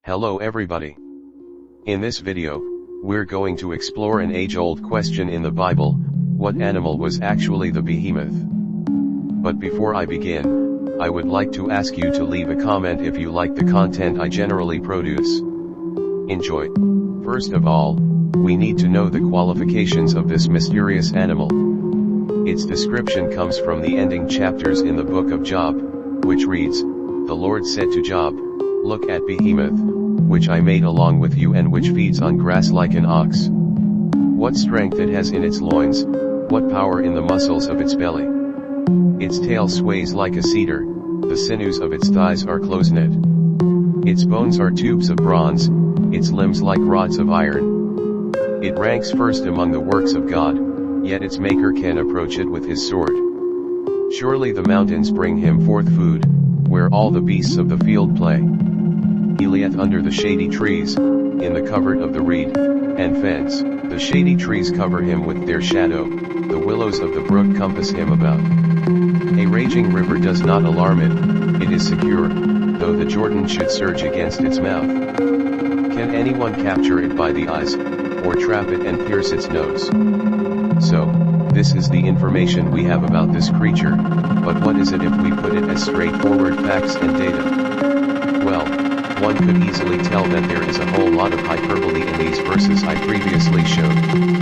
Hello everybody. In this video, we're going to explore an age-old question in the Bible: what animal was actually the behemoth? But before I begin, I would like to ask you to leave a comment if you like the content I generally produce. Enjoy. First of all, we need to know the qualifications of this mysterious animal. Its description comes from the ending chapters in the book of Job, which reads, "The Lord said to Job, Look at Behemoth, which I made along with you and which feeds on grass like an ox. What strength it has in its loins, what power in the muscles of its belly. Its tail sways like a cedar, the sinews of its thighs are close-knit. Its bones are tubes of bronze, its limbs like rods of iron. It ranks first among the works of God, yet its maker can approach it with his sword. Surely the mountains bring him forth food, where all the beasts of the field play. He lieth under the shady trees, in the covert of the reed, and fence. The shady trees cover him with their shadow, the willows of the brook compass him about. A raging river does not alarm it, it is secure, though the Jordan should surge against its mouth. Can anyone capture it by the eyes, or trap it and pierce its nose?" So, this is the information we have about this creature, but what is it if we put it as straightforward facts and data? Well, one could easily tell that there is a whole lot of hyperbole in these verses I previously showed.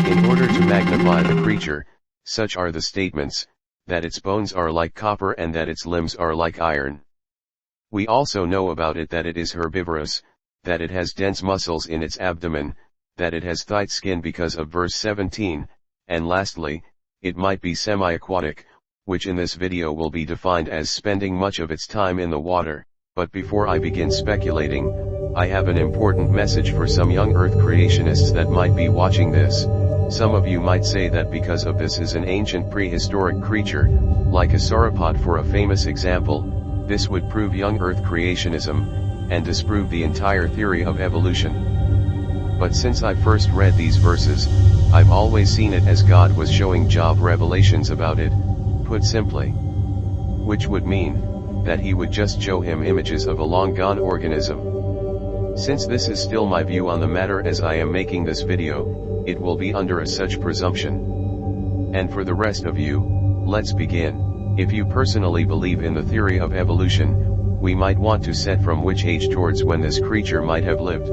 In order to magnify the creature, such are the statements, that its bones are like copper and that its limbs are like iron. We also know about it that it is herbivorous, that it has dense muscles in its abdomen, that it has thight skin because of verse 17, and lastly, it might be semi-aquatic, which in this video will be defined as spending much of its time in the water. But before I begin speculating, I have an important message for some young Earth creationists that might be watching this. Some of you might say that because of this is an ancient prehistoric creature, like a sauropod for a famous example, this would prove young Earth creationism, and disprove the entire theory of evolution. But since I first read these verses, I've always seen it as God was showing Job revelations about it, put simply. Which would mean that he would just show him images of a long-gone organism. Since this is still my view on the matter as I am making this video, it will be under a such presumption. And for the rest of you, let's begin. If you personally believe in the theory of evolution, we might want to set from which age towards when this creature might have lived.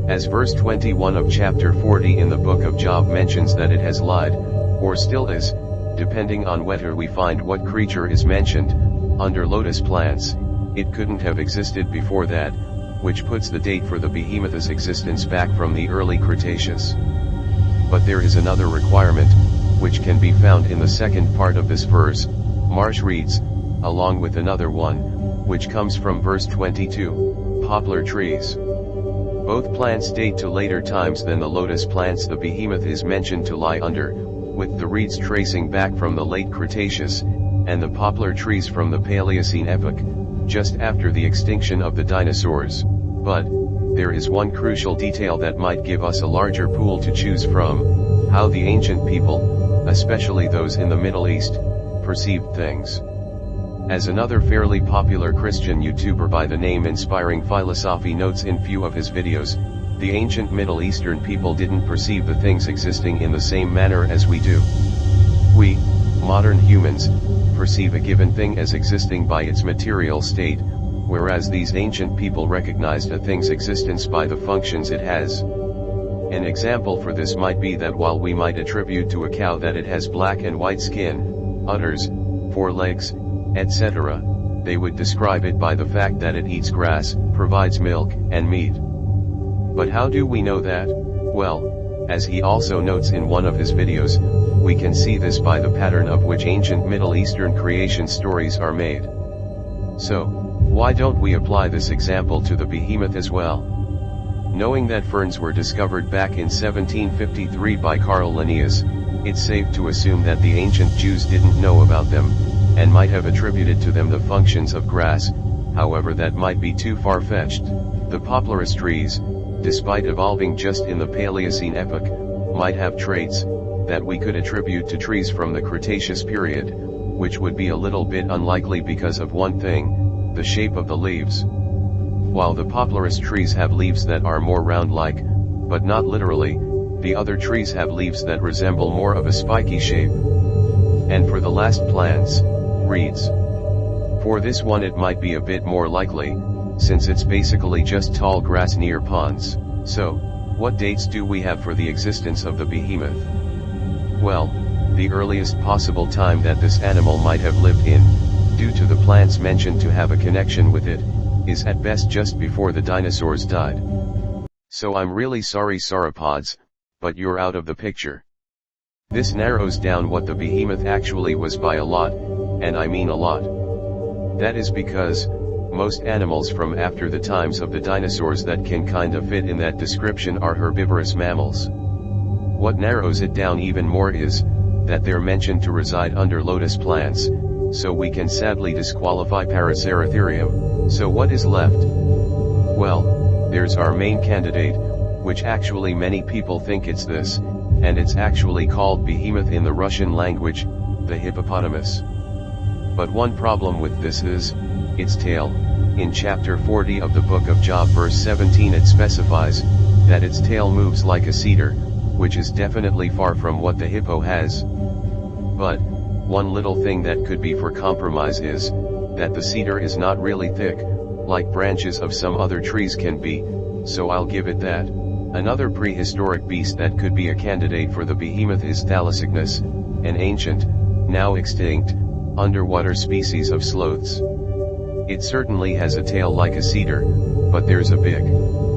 As verse 21 of chapter 40 in the book of Job mentions that it has lied, or still is, depending on whether we find what creature is mentioned, under lotus plants, it couldn't have existed before that, which puts the date for the behemoth's existence back from the early Cretaceous. But there is another requirement, which can be found in the second part of this verse. Marsh reads, along with another one, which comes from verse 22, poplar trees. Both plants date to later times than the lotus plants the behemoth is mentioned to lie under, with the reeds tracing back from the late Cretaceous, and the poplar trees from the Paleocene epoch, just after the extinction of the dinosaurs. But, there is one crucial detail that might give us a larger pool to choose from: how the ancient people, especially those in the Middle East, perceived things. As another fairly popular Christian YouTuber by the name Inspiring Philosophy notes in few of his videos, the ancient Middle Eastern people didn't perceive the things existing in the same manner as we do. We, modern humans, perceive a given thing as existing by its material state, whereas these ancient people recognized a thing's existence by the functions it has. An example for this might be that while we might attribute to a cow that it has black and white skin, udders, 4 legs, etc., they would describe it by the fact that it eats grass, provides milk and meat. But how do we know that? Well, as he also notes in one of his videos, we can see this by the pattern of which ancient Middle Eastern creation stories are made. So, why don't we apply this example to the behemoth as well? Knowing that ferns were discovered back in 1753 by Carl Linnaeus, it's safe to assume that the ancient Jews didn't know about them, and might have attributed to them the functions of grass. However, that might be too far-fetched. The poplarous trees, despite evolving just in the Paleocene epoch, might have traits that we could attribute to trees from the Cretaceous period, which would be a little bit unlikely because of one thing: the shape of the leaves. While the poplarous trees have leaves that are more round-like, but not literally, the other trees have leaves that resemble more of a spiky shape. And for the last plants, reeds. For this one it might be a bit more likely, since it's basically just tall grass near ponds. So, what dates do we have for the existence of the behemoth? Well, the earliest possible time that this animal might have lived in, due to the plants mentioned to have a connection with it, is at best just before the dinosaurs died. So I'm really sorry sauropods, but you're out of the picture. This narrows down what the behemoth actually was by a lot, and I mean a lot. That is because, most animals from after the times of the dinosaurs that can kinda fit in that description are herbivorous mammals. What narrows it down even more is, that they're mentioned to reside under lotus plants, so we can sadly disqualify Paraceratherium. So what is left? Well, there's our main candidate, which actually many people think it's this, and it's actually called behemoth in the Russian language, the hippopotamus. But one problem with this is, its tail. In chapter 40 of the book of Job verse 17 it specifies, that its tail moves like a cedar, which is definitely far from what the hippo has. But, one little thing that could be for compromise is, that the cedar is not really thick, like branches of some other trees can be, so I'll give it that. Another prehistoric beast that could be a candidate for the behemoth is Thalassichthys, an ancient, now extinct, underwater species of sloths. It certainly has a tail like a cedar, but there's a big,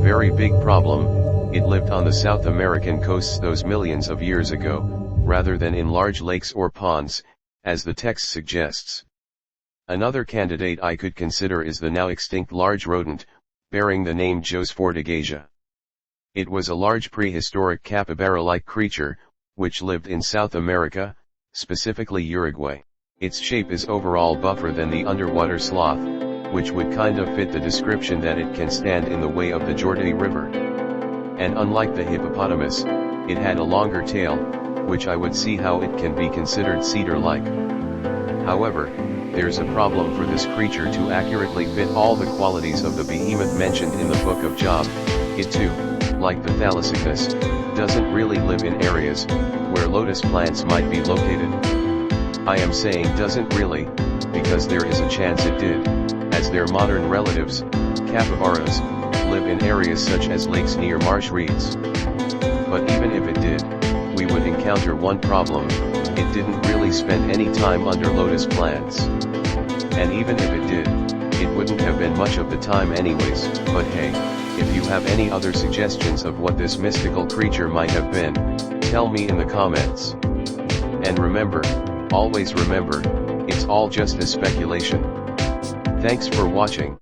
very big problem. It lived on the South American coasts those millions of years ago, rather than in large lakes or ponds, as the text suggests. Another candidate I could consider is the now extinct large rodent, bearing the name Josfortigasia. It was a large prehistoric capybara-like creature, which lived in South America, specifically Uruguay. Its shape is overall buffer than the underwater sloth, which would kind of fit the description that it can stand in the way of the Jordan River. And unlike the hippopotamus, it had a longer tail, which I would see how it can be considered cedar-like. However, there's a problem for this creature to accurately fit all the qualities of the behemoth mentioned in the book of Job. It too, like the Thalassichthys, doesn't really live in areas where lotus plants might be located. I am saying doesn't really, because there is a chance it did, as their modern relatives, capybaras, live in areas such as lakes near marsh reeds. But even if it did, we would encounter one problem: it didn't really spend any time under lotus plants. And even if it did, it wouldn't have been much of the time anyways. But hey, if you have any other suggestions of what this mystical creature might have been, tell me in the comments. And remember, always remember, it's all just a speculation. Thanks for watching.